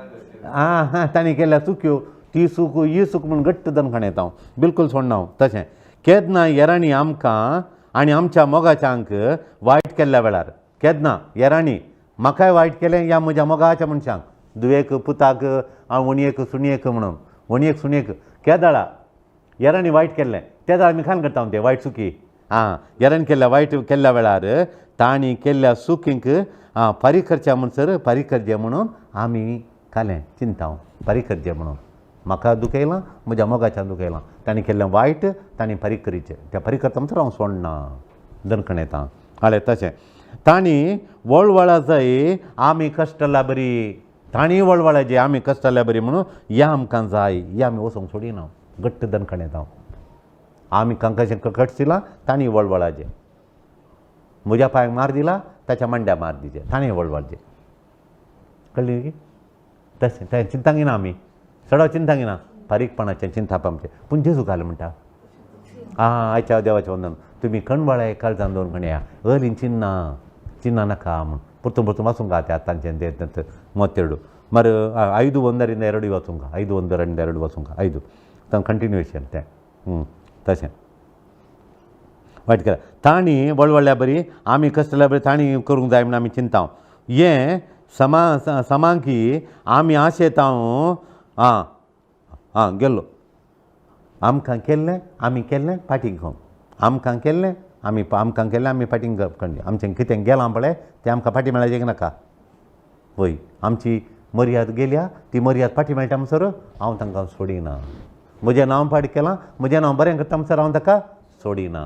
तांणी केल्या चुक्यो ती सूक ही सूक म्हूण घट्ट दणकणें येता बिलकूल सोडना हांव. तशें केदना येराणी आमकां आनी आमच्या मोगाच्यांक वायट केल्ल्या वेळार केदना येराणी म्हाकाय वायट केलें या म्हज्या मोगाच्या मनशांक दुयेक पुताक वणयेक सुणयेक म्हणून वणयेक सुणयेक केदाळा येराणी वायट केल्लें त्या दाळ आमी खाण करता तें वायट सुकी. येराणी केल्ल्या वायट केल्ल्या वेळार तांणी केल्ल्या सुकींक फारीक करच्या म्हणसर फारीक करचें म्हणून आमी खालें चिंता फारीक करचें म्हणून म्हाका दुखयलां म्हज्या मोगाच्यान दुखयलां तांणी केल्लें वायट तांणी फारीक करीचें त्या फारीक करता म्हणसर हांव सोडना दणकण येता. तशें तांणी वळवळा जाय आमी कश्टल्या बरी तांणी वळवळा जे आमी कश्टल्या बरी म्हणून हें आमकां जाय हें आमी वचोंक सोडिना घट्ट दणकण येता. आमी कशें कट्स दिलां तांणी वळवळाचें म्हज्या पांयाक मार दिला ताच्या मांड्या मार दिचे ताणें वळवळचें कळ्ळें की तशें तें चिंतांक येना आमी सडा चिंतांक येना फारीकपणाचें चिंताप आमचें. पूण जेजू घाल म्हणटा आयच्या देवाचें वंदन तुमी कणवळाय काळजान दवरून खणया अलीं चिन्ना नाका म्हूण परतून वचूंक ते आतांचें तें मोतेरडू मर 5 ಒಂದರಿಂದ 2 वचूंक 5 ಒಂದರಿಂದ 2 वचूंक 5 कंटिन्युएशन तें तशें वायट केला ताणी वळवळ्या बरी आमी कसल्या बरी ताणी करूंक जाय म्हणून आमी चिंताव हें समान की आमी आशेताव आं गेल्लो आमकां केल्लें आमी केल्लें फाटीं घेवन आमकां केल्लें आमकां केल्लें आमी फाटीं कंडी आमचें कितें गेलां पळय तें आमकां फाटीं मेळचें नाका वय आमची मर्याद गेल्या ती मर्याद फाटीं मेळटा म्हणसर हांव तांकां सोडिना म्हजें नांव फाट केलां म्हजें नांव बरें करता म्हणसर हांव ताका सोडिना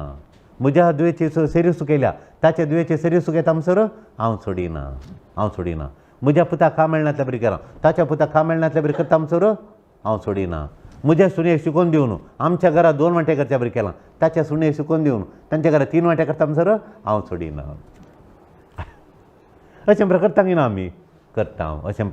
म्हज्या दुयेची सेरी सुकयल्या ताचे दुयेची सेरी सुकयता म्हणसर हांव सोडिना म्हज्या पुताक काम मेळनातल्या बरी केलां ताच्या पुताक काम मेळनातल्या बरी करता म्हणसर हांव सोडिना म्हज्या सुणेक शिकोवन दिवन आमच्या घरा 2 वांटे करच्या बरी केलां ताच्या सुणेक शिकोवन दिवन तांच्या घरा 3 वांटे करता म्हणसर हांव सोडिना अशें प्रकार तांगिना आमी अशें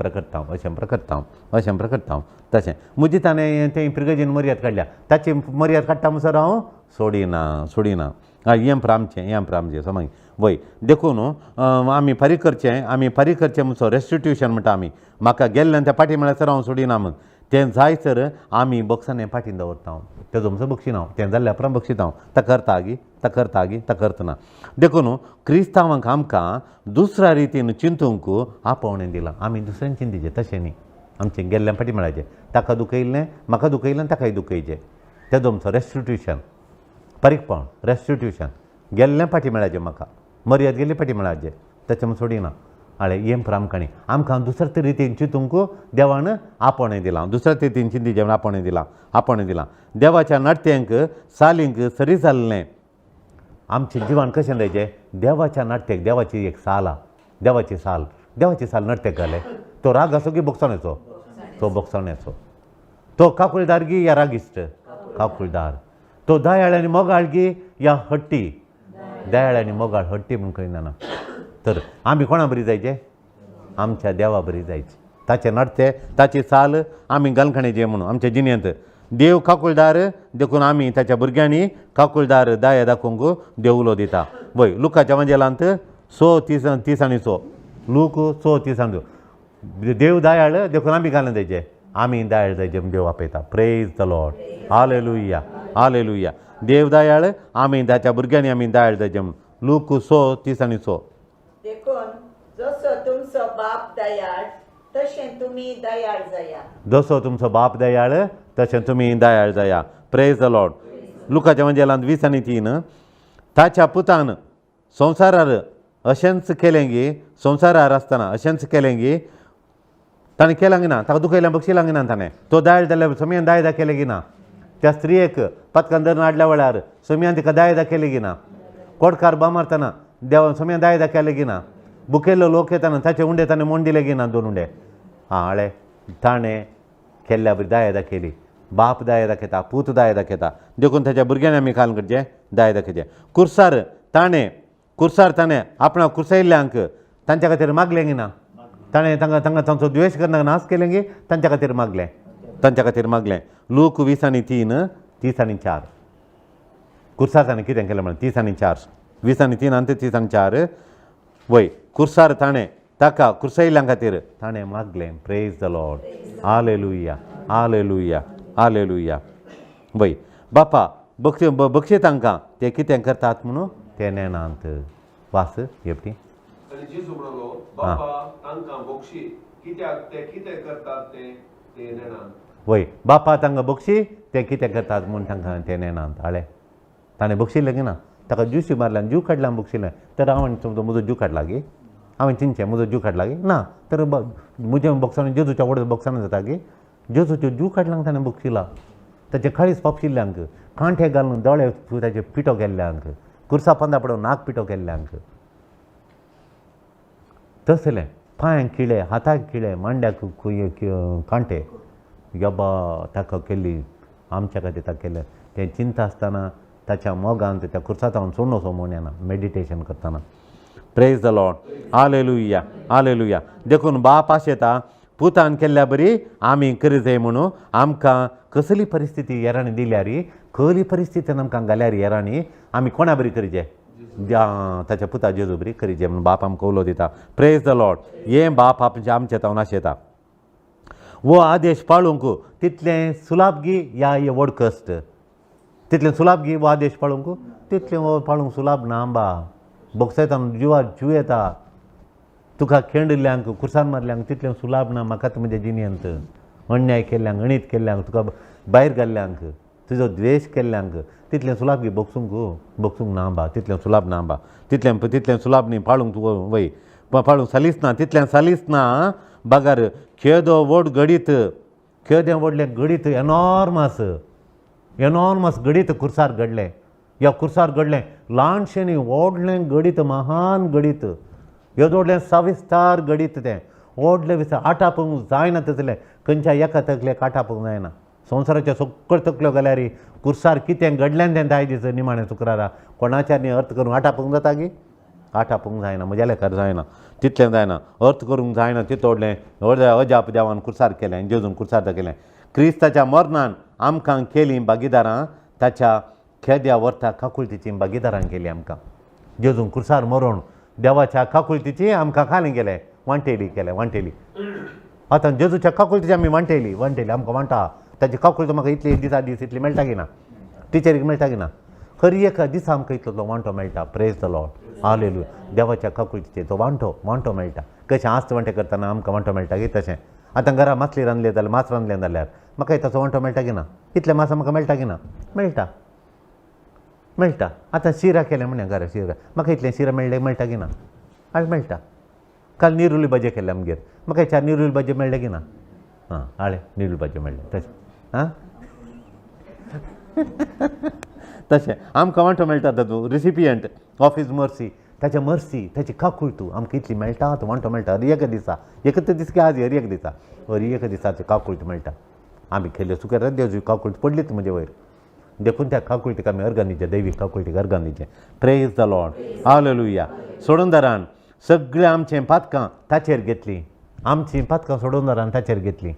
प्रकारतां तशें म्हजी ताणें तें पिरगजीन मर्याद काडल्या ताची मर्याद काडटा म्हणसर हांव सोडिना हें आमचें समज वय देखून आमी फारीक करचें म्हणसर रेस्टिट्यूशन म्हणटा आमी म्हाका गेल्लें तें फाटीं म्हळ्यार हांव सोडिना म्हण तें जायसर आमी बॉक्सान हें फाटीं दवरता तेजो म्हणसर बक्षिना तें जाल्ल्या उपरांत बक्षिता ता करतना देखून क्रिस्तांवांक आमकां दुसऱ्या रितीन चिंतूंक आपोवणें दिलां आमी दुसऱ्यान चिंतीचें तशें न्ही आमचें गेल्लें फाटीं मेळाचें ताका दुखयल्लें म्हाका दुखयलें ताकाय दुखयचें तेजो म्हणसर रेस्टिट्यूशन फारीकपण रेस्टिट्यूशन गेल्लें फाटीं मेळाचें म्हाका मर्याद गेल्ली फाटीं मेळाचें ताचें म्हूण सोडिना हें आमकाणी आमकां दुसऱ्या रितीन चिंतूंक देवान आपोवणें दिलां दुसऱ्या रितीन चिंतीचें म्हूण आपोवणें दिलां देवाच्या नाट्यांक सालींक सरी जाल्लें आमचें जिवन कशें जायचें देवाच्या नाट्याक देवाची एक साल देवाची साल नाट्याक घाले तो राग आसो की बोगसोण्याचो तो काकुळदार गी या रागिश्ट काकुळदार तो दयाळ आनी मोगाळ गी या हट्टी दयाळ आनी मोगाळ हट्टी म्हूण कळना तर आमी कोणा बरी जायचे आमच्या देवा बरी जायची ताचे नडते ताची साल आमी घालखणेचे म्हणून आमच्या जिणेंत देव काकुळदार देखून आमी ताच्या भुरग्यांनी काकुळदार दया दाखोवंक देव उलो दिता वय लुकाच्या वंजेलांत 6:30 लूक 6:30 देव दयाळ देखून आमी घालून जायचे आमी दयाळ जायचे देव आपयता प्रेज द लॉर्ड हालेलुया देव दयाळ आमी ताच्या भुरग्यांनी आमी दयाळ जायचे म्हणून लूक 6:30 देखून जसो तुमचो बाप दयाळ तशें तुमी दयाळ जाया जसो तुमचो बाप दयाळ तशें तुमी दयाळ जाया प्रेज द लॉर्ड लुकाच्या वंजेलांत 20:3 ताच्या पुतान संवसारार अशेंच केलें गी संवसारार आसतना अशेंच केलें गी ताणें केलां गी ना ताका दुखयल्यां बक्षिलां गी ना ताणें तो दयाळ जाल्यार समियान दायदा केलें गी ना त्या स्त्रियेक पत्कान धरून हाडल्या वेळार समियान तिका दायदा केलें गी ना कोडकार बामारतना देवान समियान दायदा केलें गी ना बुकेल्लो लोक येताना ताचे उंडे ताणें मोड दिले गी ना 2 उंडे हाळे ताणें केल्ल्या बरी दायदा केली बाप दायदा दाखयता पूत दायदा दाखयता देखून ताच्या भुरग्यांनी आमी खाल करचें दायदा दाखयचें कुर्सार ताणें आपणाक कुर्सायल्ल्यांक तांच्या खातीर मागलें गी ना ताणें तांकां तांचो द्वेश करनाका नाश केलें गी तांच्या खातीर मागलें लूक 20:3-4 कुर्सार ताणें कितें केलें म्हणून 30:4 20:3 आनी 30:4 वय कुर्सार ताणें ताका कुर्सायल्ल्यां खातीर ताणें मागलें प्रेज द लॉर्ड हालेलुया वय बापा बक्षी तांकां ते कितें करतात म्हणून ते नेनांत वास हेपटी आनी जेजू म्हणलो बापा तांकां बक्षी कित्याक ते कितें करतात ते नेनांत वय बापा तांकां बक्षी ते कितें करतात म्हूण तांकां ते नेनांत हाळे ताणें बक्षिल्लें गी ना ताका जुशी मारल्यान जीव काडल्यान बक्षिल्लें तर हांवें तुमचो म्हजो जीव काडला गी हांवें चिंतचें म्हजो जीव काडला गी ना तर म्हज्या बॉक्सान जेजूच्या व्हड बॉक्सान जाता गी जेजूच्यो जीव काडल्यांक ताणें बक्षिला ताचे काळीज पापशिल्ल्यांक कांठे घालून दोळे ताचे पिठो केल्ल्यांक कुर्सा पंदा पडोवन नाक पिठो केल्ल्यांक तसलें पांयांक किळे हाताक किळे मांड्याक कांटे यबा ताका केल्ली आमच्या खातीर ताका केलें तें चिंता आसतना ताच्या मोगांत त्या कुर्सांत हांव सोडून वचो म्हूण येना मेडिटेशन करतना प्रेज द लॉर्ड हालेलुया देखून बाप आशेता पुतान केल्ल्या बरी आमी करी जाय म्हणून आमकां कसली परिस्थिती येराणी दिल्यार खरी परिस्थितीन आमकां घाल्यार येराणी आमी कोणा बरी करीचें ताच्या पुता जेजू बरी करीचें म्हणून बाप आमकां उलो दिता प्रेज द लॉर्ड हें बाप आमचे तावन आशेता वो आदेश पाळूंक तितलें सुलाभ गी या व्हड कश्ट तितलें सुलाभ गी वो आदेश पाळूंक तितलें पाळूंक सुलाब ना आंबा बोक्स येता जिवार जीव येता तुका खेंडिल्ल्यांक कुर्सान मारल्यांक तितलें सुलाब ना म्हाका म्हज्या जिणेंत अन्याय केल्ल्यांक अणीत केल्ल्यांक तुका भायर घाल्ल्यांक तुजो द्वेश केल्ल्यांक तितलें सुलाब गी बोगसूंक ना आंबा तितलें सुलाब ना आंबा तितलें सुलाब न्ही पाळूंक तूं वय पाळूंक सालीस ना तितलें सालीस ना बागार खेदो व्हड गडीत खेदें व्हडलें गडीत एनॉर्मस गडीत कुर्सार घडलें ह्या कुर्सार घडलें ल्हानशें न्ही व्हडलें गडीत महान गडीत येदोडलें सविस्तार गडीत तें व्हडलें विस्तार आटापूंक जायना तसलें खंयच्या एका तकलेक आटापूंक जायना संवसाराच्या सकयल तकल्यो जाल्यार कुर्सार कितें घडलें तें दाय दीस निमाणें शुक्रारा कोणाच्या न्ही अर्थ करूंक आटापूंक जाता गी आटापूंक जायना म्हज्या लेखार जायना तितलें जायना अर्थ करूंक जायना तितोडलें अजाप देवान कुर्सार केलें जेजून कुर्सार दाखयलें क्रिस्ताच्या मरणान आमकां केलीं भागीदारां ताच्या खेद्या वर्ता काकुळतीची भागीदारां केलीं आमकां जेजून कुर्सार मरोवन देवाच्या काकुळतीची आमकां खालें गेलें वांटेली आतां जेजूच्या काकुळतीची आमी वांटेली आमकां वांटा ताची काकुळतो म्हाका इतली दिसा दीस इतली मेळटा की ना टिचरीक मेळटा की ना खरी एका दिसा आमकां इतलो वांटो मेळटा प्रेज द लॉर्ड हालेलुया देवाच्या काकुळतीचे तो वांटो मेळटा कशें आस्त वांटे करतना आमकां वांटो मेळटा की तशें आतां घरा मासली रांदले जाल्यार मास रांदलें जाल्यार म्हाका ताचो वांटो मेळटा की ना इतलें मास म्हाका मेळटा की ना मेळटा आतां शिरा केलें म्हणलें घरा शिरा म्हाका इतलें शिरा मेळटा की ना आज मेळटा काल निरुली भाजी केले आमगेर म्हाका 4 निरुली भाजी मेळ्ळे की ना हाळे निरुली भाजी मेळ्ळे तशें तशें आमकां वांटो मेळटा तातूंत रिसिपियंट ऑफ हिज मर्सी ताच्या मर्सी ताची काकुळटू आमकां इतली मेळटा तो वांटो मेळटा हर एक दिसा एकच दीस की आज हर एक दिसा हर एक दिसाची काकुळट मेळटा आमी खेळ्ळे सुकेर देवजी काकुळट पडलीच म्हजे वयर देखून त्या काकुळटीक आमी अर्गांदीचे दैवीक काकुळटीक अर्गांदीचे प्रेज द लॉर्ड हालेलुया सोडूनदारान सगळें आमचें पातकां ताचेर घेतलीं आमचीं पातकां सोडूनदारान ताचेर घेतलीं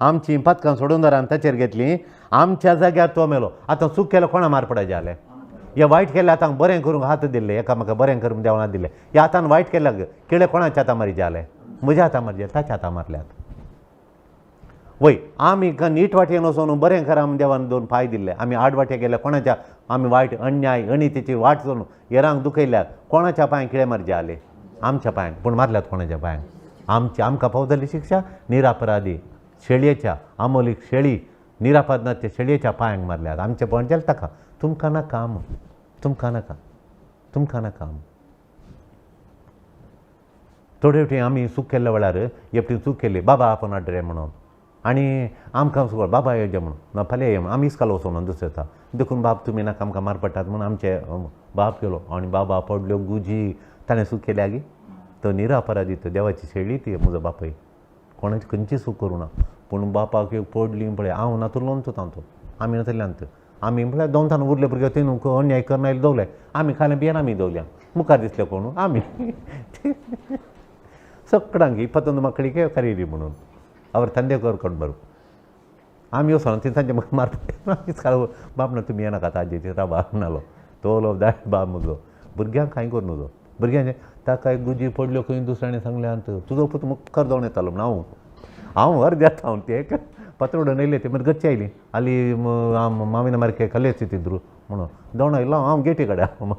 आमचीं पातकां सोडूनदारान ताचेर घेतलीं आमच्या जाग्यार तो मेलो आतां चूक केलो कोणा मारपडाचें जालें हे वायट केलें आतां बरें करूंक हात दिल्ले एकामेका बरें करूंक देवना दिलें हे आतां वायट केल्याक केळें कोणाच्या हाता मारी जालें म्हज्या हाता मारजे ताच्या हाता मारल्यात वय आमी नीट वाटेन वचून बरें करा आमी देवान 2 पांय दिल्ले आमी आड वाटे गेले कोणाच्या आमी वायट अन्याय अनितीची वाट चोरून येरांक दुखयल्यात कोणाच्या पांयांक किळें मारचे जाले आमच्या पांयांक पूण मारल्यात कोणाच्या पांयांक आमकां पावतली शिक्षा निरापराधी शेळयेच्या आमोलीक शेळी निरापराधाच्या शेळयेच्या पांयांक मारल्यात आमचे पणजेल ताका तुमकां नाका थोडे फावटी आमी चूक केल्ल्या वेळार एकटी चूक केली बाबा आपण आड्रे म्हणून आनी आमकां सुकळ बाबा येजे म्हणून फाल्यां ये म्हणून आमी इस्काल वचून दुसरे येता देखून बाब तुमी नाका आमकां मारपडटात म्हणून आमचे बाप केलो आनी बाबा पडल्यो गुजी ताणें चूक केल्या गी तो निरापराधी तो देवाची शेळी ती म्हजो बापय कोणाची खंयची चूक करूं ना पूण बापाक एक पडली पळय हांव नातुरलोन तांतो आमी नातरल्यांत आमी म्हळ्यार 2 तान उरले भुरगे थंय न्हू अन्याय करना दवले आमी खालें बियेन आमी दवल्या मुखार दिसले कोण आमी सगळ्यांक इಪ್ಪತ್ತೊಂದು ಮಕ್ಕಳಿಗೆ ಕರೀರಿ म्हणून ಅವ್ರ ತಂದೆ ಕರ್ಕೊಂಡು आमी वचून ती तांचे म्हाका मारता बाब ना तुमी येनाका ताजेची राबा नालो तो दाट बाब म्हजो भुरग्यांक कांय कर नजो भुरग्यांचे ताका एक गुजी पडल्यो खंय दुसऱ्याने सांगल्यात तुजो पूत मुखार जावन येतालो हांव अर्द येता हांव ते पत्रोडून येयले ते मागीर गच्ची आयली ಅಲ್ಲಿ ಮಾವಿನ ಮರಕ್ಕೆ ಕಲ್ಲೆತ್ತಿದ್ರು म्हणून दोन आयलो हांव गेटी कडेन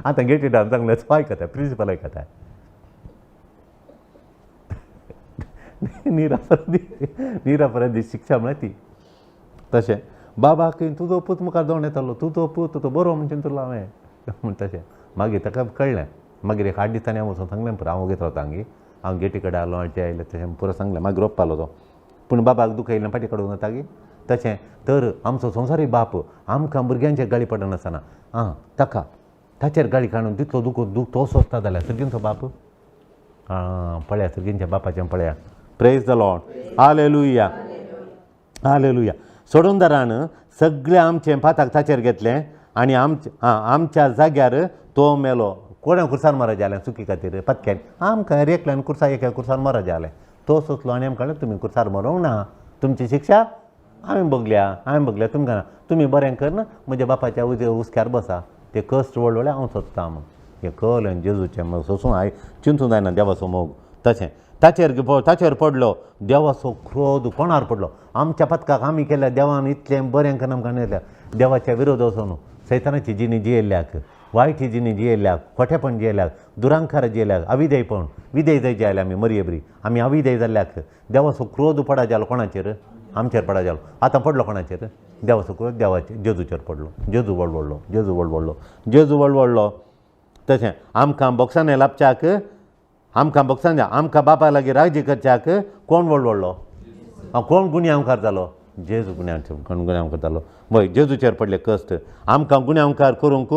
आतां गेटी डावन सांगलें आयकता प्रिंसिपल आयकता निरापराधी शिक्षा म्हळ्यार ती तशें बाबाक तुजो पूत मुखार जावन येतालो तुजो पूत तो बरो म्हणचे तुला हांवें म्हण तशें मागीर ताका कळ्ळें मागीर एक 8 दिसांनी हांव वचून सांगलें पुरो हांव वगेत रावता हांगी हांव गेटी कडेन आयलो आनी आयलें तशें पुरो सांगलें मागीर ओप्पालो तो पूण बाबाक दुखयलें फाटी काडून वता गी तशें तर आमचो संवसारी बाप आमकां भुरग्यांचेर गाळी पडनासतना ताका ताचेर गाळी काडून तितलो दूख तो सोंसता जाल्यार सर्गींचो बाप पळया सर्गींच्या बापाचें पळया praise the lord hallelujah hallelujah सोडूनदारान सगळें आमचें पाताक ताचेर घेतलें आनी आमच्या जाग्यार तो मेलो कोणें कुर्सार मारत जालें चुकी खातीर पत्क्यान आमकां एकल्यान एका कुर्सार मारत जालें तो सोंसलो आनी आमकां तुमी कुर्सार मरोंक ना तुमची शिक्षा हांवें भोगल्या तुमकां ना तुमी बरें करना म्हज्या बापाच्या उस्क्यार बसा ते कश्ट व्हडले हांव सोदता म्हूण हें कळ्ळें जेजूचें सोंसूं चिंतूं जायना देवाचो मोग तशें ताचेर पडलो देवाचो क्रोध कोणार पडलो आमच्या पत्काक आमी केल्या देवान इतलें बरें करना आमकां न्हयल्या देवाच्या विरोध वचून सैतानाची जिणी जियेल्याक वायट जिणी जियेल्याक खोटेपण जियेल्याक दुरांकार जियेल्याक अविधेयपण विधेय जाय जाल्यार आमी मरये बरी आमी अविधेय जाल्ल्याक देवाचो क्रोध पडा जालो कोणाचेर आमचेर पडा जालो आतां पडलो कोणाचेर देवाचो क्रोध देवाचेर जेजूचेर पडलो जेजू व्हडलो तशें आमकां बोक्सान लाभच्याक आमकां बोक्सान आमकां बापा लागीं राजी करच्याक कोण व्हडलो कोण गुन्यांवकार जालो जेजू गुन्यांवकार जालो वय जेजूचेर पडले कश्ट आमकां गुन्यांवकार करूंक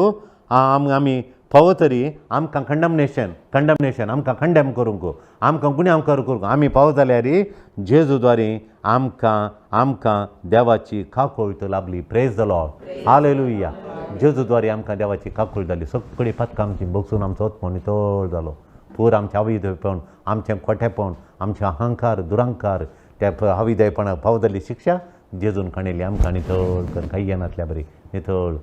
आमी फावो तरी आमकां कंडमनेशन आमकां कंडेम करूंक आमकां गुन्यांवकार करूंक आमी फावो जाल्यार जेजू द्वारे आमकां देवाची काकूळट लाभली प्रेज द लॉर्ड हालेलुया जेजू द्वारे आमकां देवाची काकूळट जाली सगळीं पथकां आमची बगसून आमचो ओतमो नितळ जालो पूर आमचें अविधेयपण आमचें खोटेपण आमचें अहंकार दुरांकार त्या अविधेयपणाक फावो जाल्ली शिक्षा जेजून काणयली आमकां नितळ कर काही येनातल्या बरी नितळ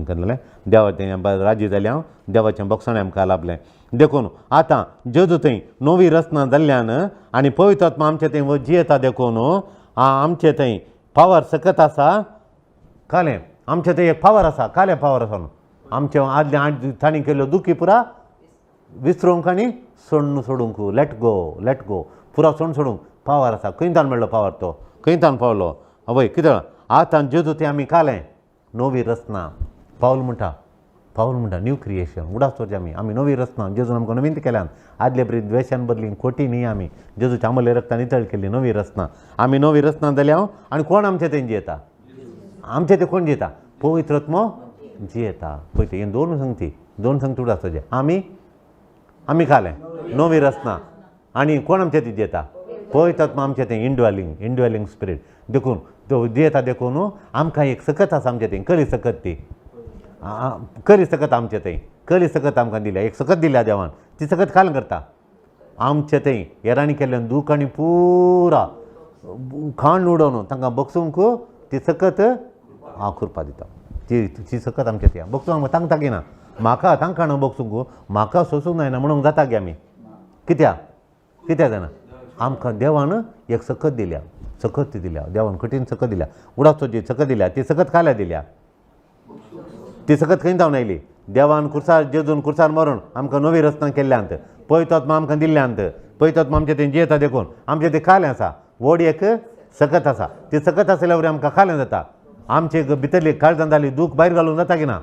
करलें देवा तें राजी जालें हांव देवाचें बक्षण आमकां लाभलें देखून आतां जेजू थंय नवी रचना जाल्ल्यान आनी पवित्र आत्मा आमचे थंय जियेता देखून आमचे थंय पावर सकत आसा कालें आमचे थंय एक पावर आसा काले पावर आसा न्हू आमचे आदले तांणी केल्लो दुखी पुरा विसरूंक आनी सोडूंक लेट गो पुरो सोडूंक पावर आसा खंयच्यान मेळ्ळो पावर तो खंयच्यान पावलो हय कितें आतां जेजू तें आमी कालें नवी रचना पावल म्हणटा न्यू क्रिएशन उडास आमी नवी रचना जेजून आमकां नवीन केल्यान आदले बरी द्वेशान बदली खोटी न्ही आमी जेजूच्या अमूल्य रक्तान नितळ केल्ली नवी रचना आमी नवी रचना जाल्या आनी कोण आमचे थंय जियेता आमचे ते कोण जियेता पवित्र आत्मो जियेता पळय हे दोन संगती उडास आमी कालें नवी रचना आनी कोण आमचे ती जियेता पवित्र आत्मा आमचे थंय इंडवेलिंग स्पिरीट देखून तो जियेता देखून आमकां एक सकत आसा आमचे थंय कली सकत आमचे थंय कली सकत आमकां दिल्या एक सकत दिल्या देवान ती सकत काल करता आमचे थंय हेरांनी केल्ल्यान दूख आनी पुरा खाण उडोवन तांकां बगसूंक ती सकत करपा दिता ती सकत आमचे थंय बगसूंक तांकां ताकिना म्हाका तांकां न्हू बगसूंक म्हाका सोंसूंक जायना म्हणूंक जाता गे आमी कित्याक जायना आमकां देवान एक सकत दिल्या देवान कठीण सकत दिल्या उडाचो जी सकत दिल्या ती सकत काल्या दिल्या ती सकत खंय जावन आयली देवान कुर्सार जेजून कुर्सार मरून आमकां नवी रचना केल्ल्यांत पवित्र आत्मा आमकां दिल्ल्यांत पवित्र आत्मा आमचे थंय जियेता देखून आमचें तें कालें आसा व्हड एक सकत आसा ती सकत आसल्या वरी आमकां कालें जाता आमचे भितरली काळजांत जाली दूख भायर घालूंक जाता की ना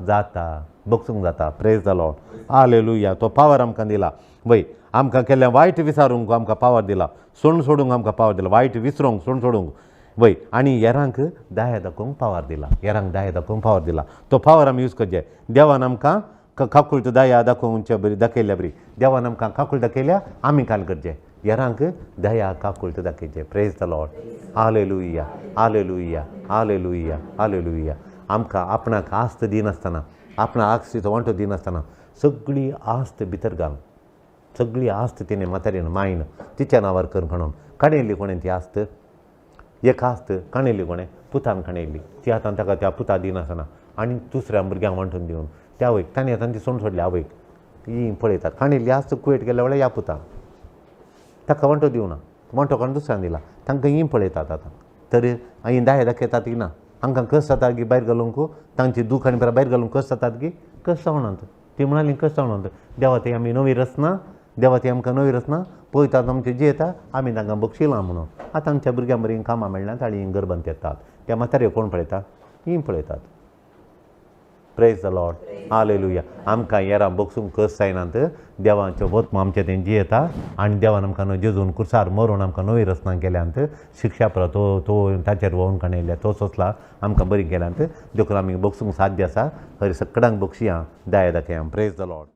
जाता बगसूंक जाता प्रेज द लॉर्ड हालेलुया तो पावर आमकां दिला वय आमकां केल्लें वायट विसारूंक आमकां पावर दिला सोडूंक आमकां पावर दिला वायट विसरूंक सोडूंक वय आनी हेरांक दाया दाखोवंक पावर दिला तो पावर आमी यूज करचे देवान आमकां काकूळट दया दाखोवचे बरी दाखयल्या बरी देवान आमकां काकूळट दाखयल्या आमी काल करचें हेरांक दया काकूळट दाखयचें प्रेज द लॉर्ड हालेलुया आमकां आपणाक आस्त दिनासतना आपणाक आस्तीचो वांटो दिनासतना सगळी आस्त भितर घाल सगळी आस्त तिणें म्हातारीन मायन तिच्या नांवार कर म्हणून काणयल्ली कोणें ती आस्त एक आस्त काणयल्ली कोणें पुतान काणयल्ली ती आतां ताका त्या पुता दिनासतना आनी दुसऱ्या भुरग्यांक वांटून दिवन त्या आवयक ताणें आतां ती सोडली आवयक ती पळयतात काणयल्ली आस्त कुयट केल्या वेळार ह्या पुता ताका वांटो दिवना वांटो काडून दुसऱ्यान दिला तांकां ही पळयतात आतां तरी ही दाय दाखयतात की ना हांकां कस जाता की भायर घालूंक तांची दूख आनी भायर घालूंक कस जातात की कस जावनात ती म्हणाली कस जावनात देवा ती आमी नवी रचना देवा ती आमकां नवी रचना पळयतात आमचे जियेता आमी तांकां बक्षिलां म्हणून आतां आमच्या भुरग्यां बरीं कामां मेळनात आनी हिंग गरबांत येतात त्या म्हाताऱ्यो कोण पळयता ही पळयतात प्रेज द लॉर्ड हालेलुया आमकां हेरां बगसूंक कस जायनात देवाचो वत्म आमचे थंय जियेता आनी देवान आमकां जेजून कुर्सार मरून आमकां नवी रचना केल्यांत शिक्षा पुरो तो ताचेर वळून काणयल्या तो सोंसला आमकां बरी केल्यांत देखून आमी बगसूंक साध्य आसा खरें सगळ्यांक बक्षियां दाया दाखया प्रेज द लॉर्ड